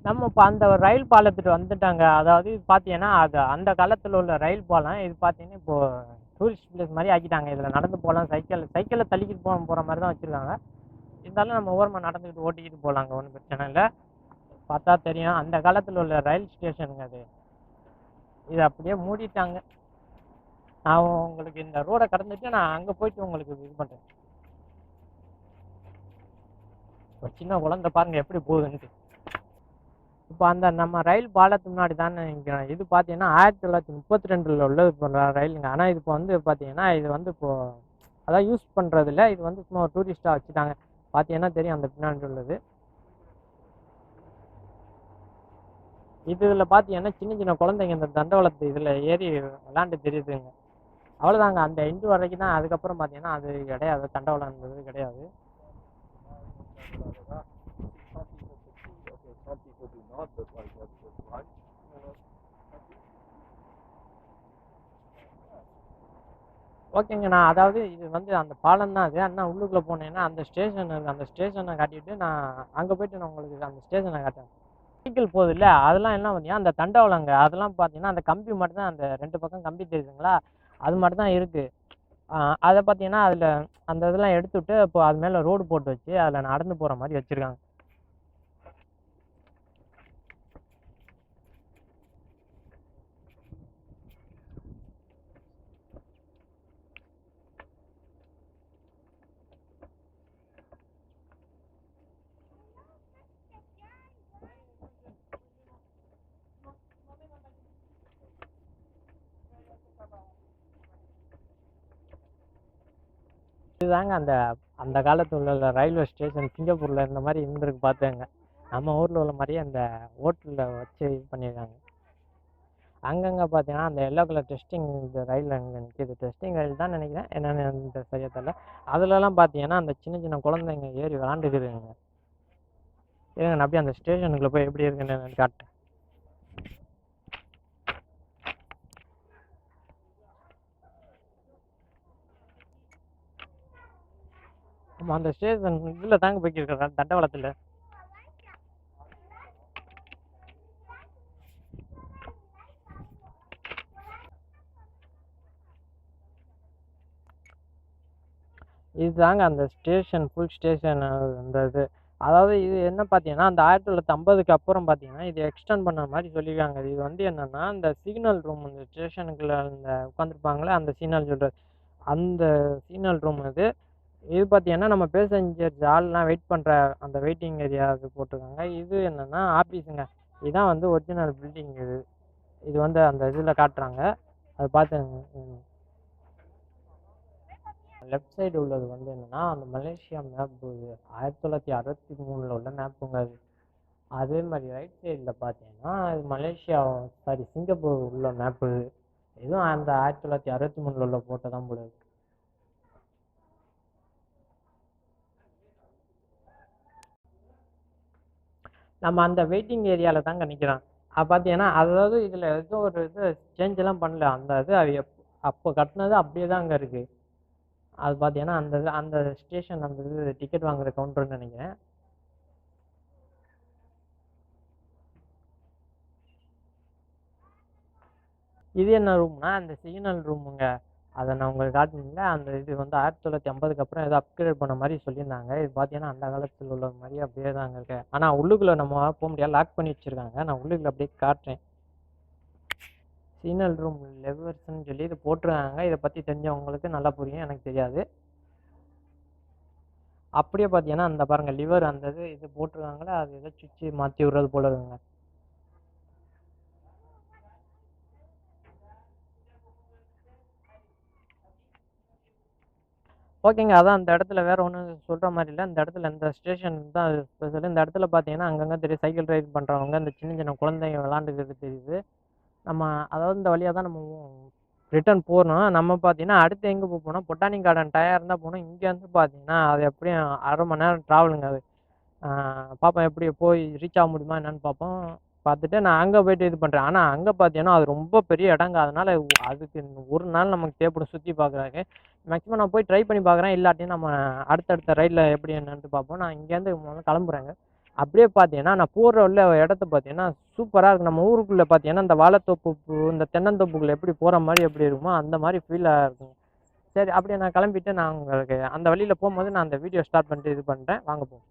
நம்ம இப்போ அந்த ரயில் பாலத்துக்கு வந்துட்டாங்க. அதாவது இது பார்த்தீங்கன்னா, அது அந்த காலத்துல உள்ள ரயில் பாலம். இது பார்த்தீங்கன்னா, இப்போ டூரிஸ்ட் பிளேஸ் மாரி ஆக்கிட்டாங்க. இதில நடந்து போலாம். சைக்கிள்ல தள்ளிக்கிட்டு போற மாரி தான் வச்சிருக்காங்க. இருந்தாலும் நம்ம ஓரமா நடந்துக்கிட்டு ஓட்டிக்கிட்டு போலாங்க. ஒண்ணும் பிரச்சனை இல்ல. பார்த்தா தெரியும். அந்த காலத்துல உள்ள ரயில் ஸ்டேஷனுங்க அது. இத அப்படியே மூடிட்டாங்க. நான் உங்களுக்கு இந்த ரோட கடந்துட்டு நான் அங்க போயிட்டு உங்களுக்கு இது பண்றேன். ஒரு சின்ன குழந்தை பாருங்க எப்படி போகுதுன்ட்டு. இப்போ அந்த நம்ம ரயில் பாலத்துக்கு முன்னாடி தானே நிற்கிறோம். இது பார்த்தீங்கன்னா 1932ல் உள்ளது இப்போ ரயிலுங்க. ஆனால் இது இப்போ வந்து பார்த்தீங்கன்னா இது வந்து இப்போ அதான் யூஸ் பண்ணுறது இல்லை. இது வந்து சும்மா ஒரு டூரிஸ்ட்டாக வச்சுட்டாங்க. பார்த்தீங்கன்னா தெரியும் அந்த பின்னாடி உள்ளது. இதில் பார்த்தீங்கன்னா சின்ன சின்ன குழந்தைங்க இந்த தண்டவாளத்து இதில் ஏறி விளாண்டு தெரியுதுங்க. அவ்வளோதாங்க. அந்த எண்டு வரைக்கும் தான். அதுக்கப்புறம் பார்த்தீங்கன்னா அது கிடையாது. தண்டவாளம்ன்றது கிடையாது. ஓகேங்க. நான் அதாவது இது வந்து அந்த பாலம் தான் அது. அண்ணா உள்ளுக்குள்ளே போனேன்னா அந்த ஸ்டேஷன் இருக்குது. அந்த ஸ்டேஷனை காட்டிட்டு நான் அங்கே போயிட்டு நான் உங்களுக்கு அந்த ஸ்டேஷனை காட்டுறேன். சைக்கிள் போகுது இல்லை, அதெல்லாம் என்ன பண்ணீங்க அந்த தண்டவாளங்க அதெல்லாம் பார்த்தீங்கன்னா அந்த கம்பி மட்டும் தான். அந்த 2 பக்கம் கம்பி தெரியுதுங்களா, அது மட்டும் தான் இருக்குது. அதை பார்த்தீங்கன்னா அதில் அந்த இதெல்லாம் எடுத்துவிட்டு இப்போ அது மேலே ரோடு போட்டு வச்சு அதில் நடந்து போகிற மாதிரி வச்சுருக்காங்க. இதுதாங்க அந்த அந்த காலத்தில் உள்ள ரயில்வே ஸ்டேஷன். சிங்கப்பூரில் இந்த மாதிரி இருந்திருக்கு பார்த்துங்க. நம்ம ஊரில் உள்ள மாதிரியே அந்த ஹோட்டலில் வச்சு இது பண்ணியிருக்காங்க. அங்கங்கே பார்த்தீங்கன்னா அந்த எல்லோ கலர் டெஸ்டிங் இந்த ரயில் அங்கே நிற்கிது. டெஸ்டிங் ரயில் தான் நினைக்கிறேன். என்னென்னு சரியாக தெரியல. அதுலலாம் பார்த்தீங்கன்னா அந்த சின்ன சின்ன குழந்தைங்க ஏறி விளாண்டுக்குதுங்க. ஏங்க நான் அப்படியே அந்த ஸ்டேஷனுக்குள்ளே போய் எப்படி இருக்குன்னு காட்டுறேன். ஆமாம், அந்த ஸ்டேஷன் இதில் தாங்க போய்க்கிருக்கிறேன், தண்டவாளத்தில். இதுதாங்க அந்த ஸ்டேஷன், ஃபுல் ஸ்டேஷன். அந்த இது அதாவது இது என்ன பார்த்தீங்கன்னா அந்த 1950க்கு அப்புறம் பார்த்தீங்கன்னா இது எக்ஸ்டெண்ட் பண்ண மாதிரி சொல்லியிருக்காங்க. இது வந்து என்னென்னா இந்த சிக்னல் ரூம், இந்த ஸ்டேஷனுக்குள்ள அந்த உட்காந்துருப்பாங்களே அந்த சிக்னல் சொல்கிறது, அந்த சிக்னல் ரூம் இது. இது பார்த்தீங்கன்னா நம்ம பேசஞ்சர்ஸ் ஆள்லாம் வெயிட் பண்ணுற அந்த வெயிட்டிங் ஏரியா அது போட்டிருக்காங்க. இது என்னென்னா ஆஃபீஸுங்க. இதுதான் வந்து ஒரிஜினல் பில்டிங் இது. இது வந்து அந்த இதில் காட்டுறாங்க. அது பார்த்துங்க. லெஃப்ட் சைடு உள்ளது வந்து என்னென்னா அந்த மலேசியா மேப்பு. 1963ல் உள்ள மேப்புங்க அது. அதே மாதிரி ரைட் சைடில் பார்த்தீங்கன்னா இது மலேசியா, சாரி சிங்கப்பூர் உள்ள மேப்பு. இதுவும் அந்த 1963ல் உள்ள போட்டோ தான் போல இருக்கு. நம்ம அந்த வெயிட்டிங் ஏரியாவில் தாங்க நிற்கிறோம். பார்த்தீங்கன்னா அதாவது இதில் எதுவும் ஒரு இது சேஞ்செல்லாம் பண்ணல. அந்த இது அது அப்போ கட்டினது அப்படியே தான் அங்கே இருக்குது. அது பார்த்தீங்கன்னா அந்த இது அந்த ஸ்டேஷன் அந்த இது டிக்கெட் வாங்குற கவுண்டர்னு நினைக்கிறேன். இது என்ன ரூம்னா அந்த சிக்னல் ரூமுங்க. அதை நான் உங்களுக்கு காட்டினீங்களா, அந்த இது வந்து 1950க்கு அப்புறம் ஏதோ அப்கிரேட் பண்ண மாதிரி சொல்லியிருந்தாங்க. இது பார்த்தீங்கன்னா அந்த காலத்தில் உள்ள மாதிரி அப்படியே தாங்க இருக்கு. ஆனால் உள்ளுக்குள்ளே நம்ம போக முடியாது, லாக் பண்ணி வச்சுருக்காங்க. நான் உள்ளுக்குள்ளே அப்படியே காட்டுறேன். சிக்னல் ரூம் லெவர்ஸ்ன்னு சொல்லி இது போட்டிருக்காங்க. இதை பற்றி தெரிஞ்சவங்களுக்கு நல்லா புரியும், எனக்கு தெரியாது. அப்படியே பார்த்தீங்கன்னா அந்த பாருங்கள் லிவர் அந்த இது போட்டிருக்காங்களே, அது ஏதோ சுவிட்சு மாற்றி விடுறது போல இருக்குங்க. ஓகேங்க. அதான் அந்த இடத்துல வேறு ஒன்றும் சொல்கிற மாதிரி இல்லை. இந்த இடத்துல இந்த ஸ்டேஷன் தான் ஸ்பெஷல். இந்த இடத்துல பார்த்தீங்கன்னா அங்கங்கே தெரியும் சைக்கிள் ரைட் பண்ணுறவங்க, இந்த சின்ன சின்ன குழந்தைங்க விளாண்டுக்கிறது தெரியுது. நம்ம அதாவது இந்த வழியாக தான் நம்ம ரிட்டர்ன் போகணும். நம்ம பார்த்தீங்கன்னா அடுத்து எங்கே போகணும், பொட்டானிக் கார்டன் டயர் தான் போகணும். இங்கேருந்து பார்த்தீங்கன்னா அது எப்படியும் 1/2 மணி நேரம் ட்ராவலுங்க அது. பார்ப்போம் எப்படி போய் ரீச் ஆக முடியுமா என்னன்னு பார்ப்போம். பார்த்துட்டு நான் அங்கே போய்ட்டு இது பண்ணுறேன். ஆனால் அங்கே பார்த்தீங்கன்னா அது ரொம்ப பெரிய இடங்க. அதனால் அதுக்கு ஒரு நாள் நமக்கு தேவைப்படும் சுற்றி பார்க்குறதுக்கு. மேக்ஸிமம் நான் போய் ட்ரை பண்ணி பார்க்குறேன். இல்லாட்டியும் நம்ம அடுத்தடுத்த ரைடில் எப்படி என்னன்ட்டு பார்ப்போம். நான் இங்கேருந்து முதல்ல கிளம்புறேங்க. அப்படியே பார்த்தீங்கன்னா, நான் போற உள்ள இடத்த பார்த்தீங்கன்னா, சூப்பரா இருக்கும். நம்ம ஊருக்குள்ள பார்த்தீங்கன்னா, இந்த வாழைத்தோப்பு இந்த தென்னந்தோப்புக்குள்ள எப்படி போற மாரி எப்படி இருக்குமோ, அந்த மாரி ஃபீலா இருக்குங்க. சரி அப்படியே நான் கிளம்பிட்டு நான் உங்களுக்கு அந்த வழியில போம்போது நான் அந்த வீடியோ ஸ்டார்ட் பண்ணிட்டு இது பண்றேன். வாங்க போவோம்.